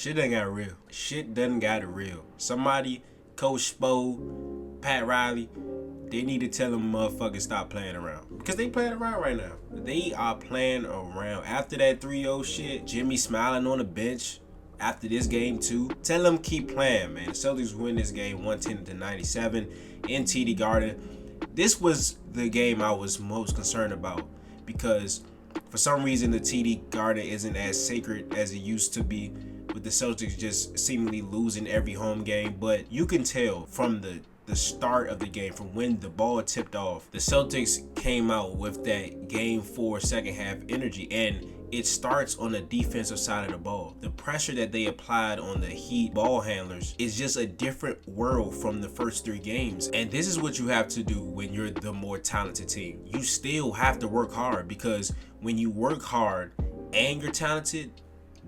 Shit done got real. Shit done got real. Somebody, Coach Spo, Pat Riley, they need to tell them motherfuckers stop playing around. Because they playing around right now. They are playing around. After that 3-0 shit, Jimmy smiling on the bench after this game too. Tell them keep playing, man. The Celtics win this game 110-97 in TD Garden. This was the game I was most concerned about because for some reason the TD Garden isn't as sacred as it used to be, with the Celtics just seemingly losing every home game. But you can tell from the start of the game, from when the ball tipped off, the Celtics came out with that game 4 second half energy, and it starts on the defensive side of the ball. The pressure that they applied on the Heat ball handlers is just a different world from the first 3 games. And this is what you have to do when you're the more talented team. You still have to work hard, because when you work hard and you're talented,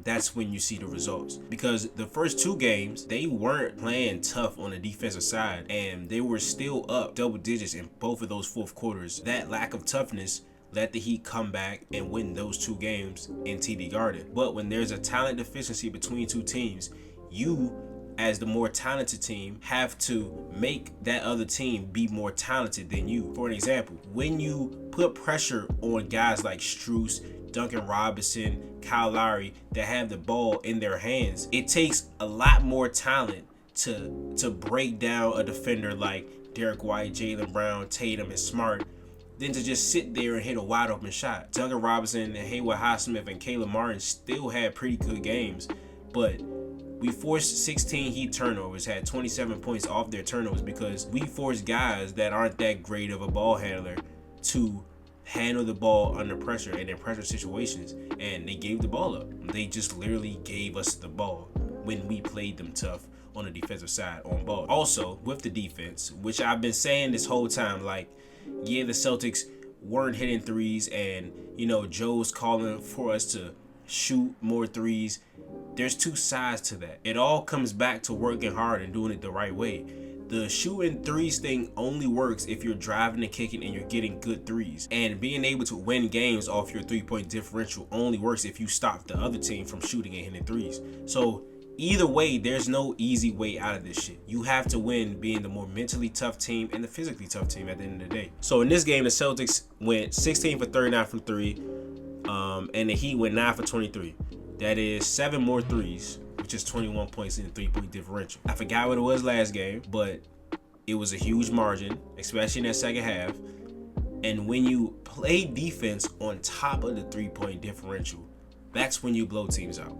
that's when you see the results. Because the first 2 games, they weren't playing tough on the defensive side, and they were still up double digits in both of those fourth quarters. That lack of toughness let the Heat come back and win those 2 games in TD Garden. But when there's a talent deficiency between 2 teams, you, as the more talented team, have to make that other team be more talented than you. For an example, when you put pressure on guys like Strus, Duncan Robinson, Kyle Lowry that have the ball in their hands, it takes a lot more talent to break down a defender like Derek White, Jaylen Brown, Tatum, and Smart than to just sit there and hit a wide open shot. Duncan Robinson and Haywood Highsmith and Caleb Martin still had pretty good games, but we forced 16 Heat turnovers, had 27 points off their turnovers, because we forced guys that aren't that great of a ball handler to handle the ball under pressure and in pressure situations, and they gave the ball up. They just literally gave us the ball when we played them tough on the defensive side on ball. Also, with the defense, which I've been saying this whole time, like, yeah, the Celtics weren't hitting threes, and Joe's calling for us to shoot more threes. There's 2 sides to that. It all comes back to working hard and doing it the right way. The shooting threes thing only works if you're driving and kicking and you're getting good threes. And being able to win games off your 3-point differential only works if you stop the other team from shooting and hitting threes. So either way, there's no easy way out of this shit. You have to win being the more mentally tough team and the physically tough team at the end of the day. So in this game, the Celtics went 16 for 39 from 3, and the Heat went 9 for 23. That is 7 more threes, which is 21 points in the 3-point differential. I forgot what it was last game, but it was a huge margin, especially in that second half. And when you play defense on top of the 3-point differential, that's when you blow teams out.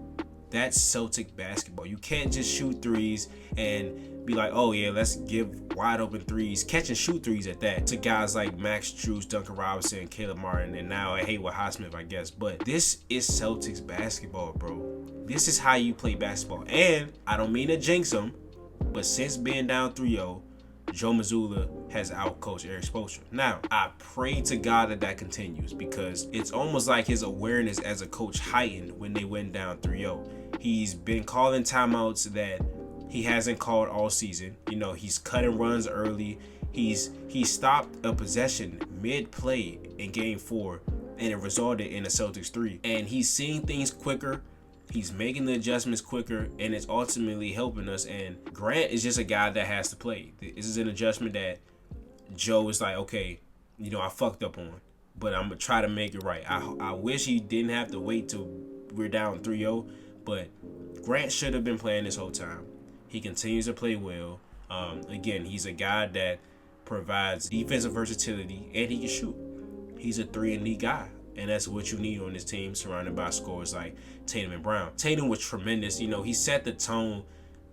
That's Celtic basketball. You can't just shoot threes and be like, oh yeah, let's give wide open threes, catch and shoot threes at that, to guys like Max Strus, Duncan Robinson, Caleb Martin, and now Haywood Highsmith, I guess. But this is Celtics basketball, bro. This is how you play basketball. And I don't mean to jinx them, but since being down 3-0, Joe Mazzulla has outcoached Eric Spoelstra. Now, I pray to God that continues, because it's almost like his awareness as a coach heightened when they went down 3-0. He's been calling timeouts that he hasn't called all season. He's cutting runs early. He stopped a possession mid-play in Game 4, and it resulted in a Celtics 3. And he's seeing things quicker. He's making the adjustments quicker, and it's ultimately helping us. And Grant is just a guy that has to play. This is an adjustment that Joe is like, okay, I fucked up on, but I'm going to try to make it right. I wish he didn't have to wait till we're down 3-0, but Grant should have been playing this whole time. He continues to play well. Again, he's a guy that provides defensive versatility, and he can shoot. He's a 3-and-D guy. And that's what you need on this team, surrounded by scorers like Tatum and Brown. Tatum was tremendous. He set the tone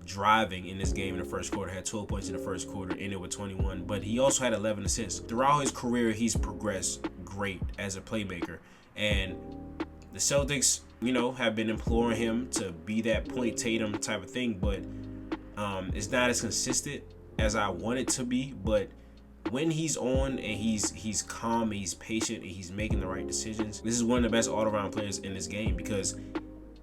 driving in this game in the first quarter. Had 12 points in the first quarter, ended with 21. But he also had 11 assists. Throughout his career, he's progressed great as a playmaker. And the Celtics, have been imploring him to be that point Tatum type of thing. But it's not as consistent as I want it to be. But when he's on and he's calm, he's patient, and he's making the right decisions, this is one of the best all-around players in this game, because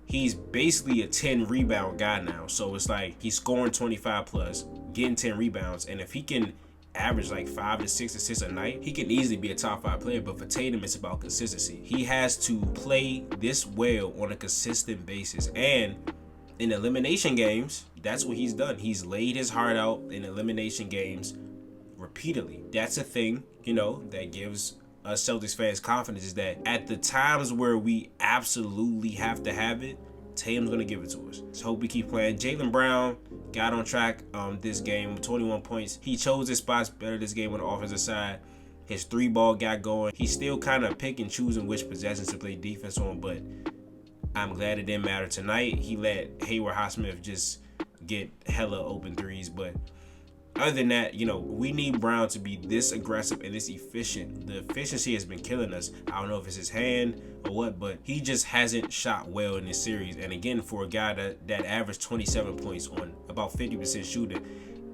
he's basically a 10 rebound guy now. So it's like he's scoring 25 plus, getting 10 rebounds, and if he can average like 5 to 6 assists a night, he can easily be a top 5 player. But for Tatum, it's about consistency. He has to play this well on a consistent basis, and in elimination games, that's what he's done. He's laid his heart out in elimination games repeatedly. That's a thing, that gives us Celtics fans confidence, is that at the times where we absolutely have to have it, Tatum's gonna give it to us. So hope we keep playing. Jaylen Brown got on track this game with 21 points. He chose his spots better this game on the offensive side. His 3-ball got going. He's still kind of pick and choosing which possessions to play defense on, but I'm glad it didn't matter tonight. He let Hayward Highsmith just get hella open threes, but other than that, we need Brown to be this aggressive and this efficient. The efficiency has been killing us. I don't know if it's his hand or what, but he just hasn't shot well in this series. And again, for a guy that averaged 27 points on about 50% shooting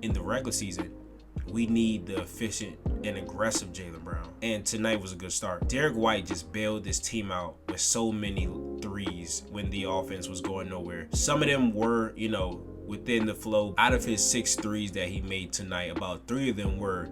in the regular season, we need the efficient and aggressive Jaylen Brown. And tonight was a good start. Derek White just bailed this team out with so many threes when the offense was going nowhere. Some of them were, within the flow. Out of his 6 threes that he made tonight, about 3 of them were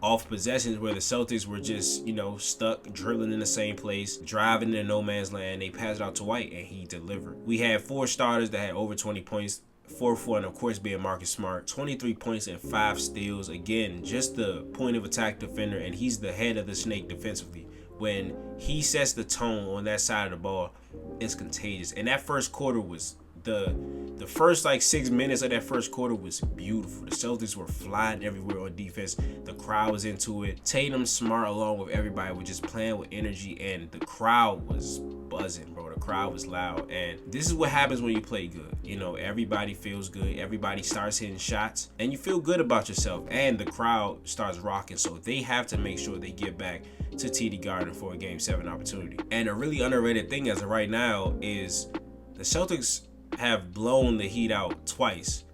off possessions where the Celtics were just, stuck dribbling in the same place, driving in no man's land. They passed it out to White and he delivered. We had 4 starters that had over 20 points. Fourth one, of course, being Marcus Smart. 23 points and 5 steals. Again, just the point of attack defender, and he's the head of the snake defensively. When he sets the tone on that side of the ball, it's contagious. And that first quarter was the first 6 minutes of that first quarter was beautiful. The Celtics were flying everywhere on defense. The crowd was into it. Tatum, Smart, along with everybody, were just playing with energy, and the crowd was buzzing, bro. The crowd was loud, and this is what happens when you play good. Everybody feels good. Everybody starts hitting shots, and you feel good about yourself, and the crowd starts rocking. So they have to make sure they get back to TD Garden for a Game 7 opportunity. And a really underrated thing as of right now is the Celtics have blown the Heat out twice,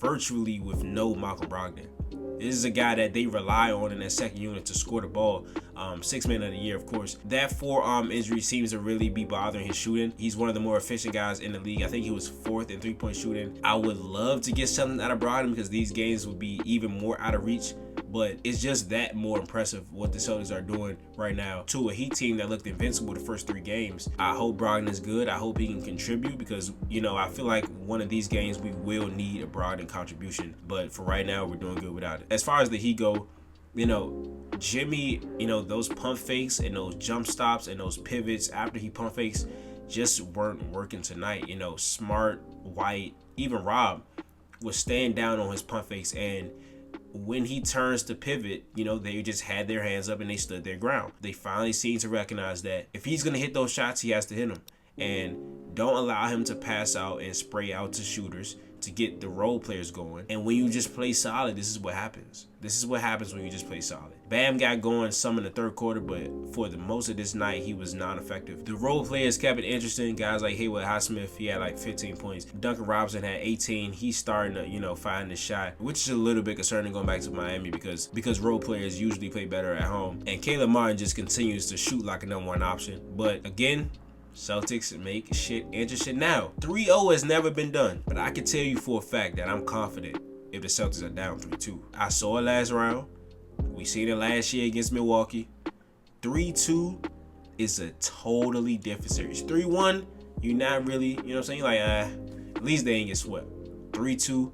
virtually with no Malcolm Brogdon. This is a guy that they rely on in that second unit to score the ball. 6th man of the year, of course. That forearm injury seems to really be bothering his shooting. He's one of the more efficient guys in the league. I think he was 4th in 3-point shooting. I would love to get something out of Brogdon because these games would be even more out of reach. But it's just that more impressive what the Celtics are doing right now to a Heat team that looked invincible the first 3 games. I hope Brogdon is good. I hope he can contribute because, I feel like one of these games we will need a Brogdon contribution. But for right now, we're doing good without it. As far as the Heat go, Jimmy, those pump fakes and those jump stops and those pivots after he pump fakes just weren't working tonight. Smart, White, even Rob was staying down on his pump fakes, and when he turns to pivot, they just had their hands up and they stood their ground. They finally seem to recognize that if he's going to hit those shots, he has to hit them. And don't allow him to pass out and spray out to shooters to get the role players going. And when you just play solid, this is what happens. This is what happens when you just play solid. Bam got going some in the third quarter, but for the most of this night, he was non-effective. The role players kept it interesting. Guys like Hayward Highsmith, he had 15 points. Duncan Robinson had 18. He's starting to, find the shot, which is a little bit concerning going back to Miami because role players usually play better at home. And Caleb Martin just continues to shoot like a number 1 option. But again, Celtics make shit interesting now. 3-0 has never been done, but I can tell you for a fact that I'm confident if the Celtics are down 3-2. I saw it last round. We seen it last year against Milwaukee. 3-2 is a totally different series. 3-1, you're not really, you're like, at least they ain't get swept. 3-2,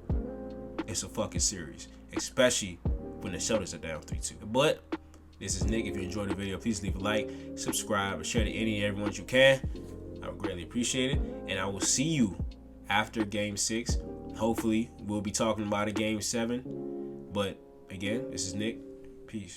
it's a fucking series, especially when the Celtics are down 3-2. But this is Nick. If you enjoyed the video, please leave a like, subscribe, and share to any and everyone you can. I would greatly appreciate it. And I will see you after Game 6. Hopefully, we'll be talking about a Game 7. But again, this is Nick. Peace.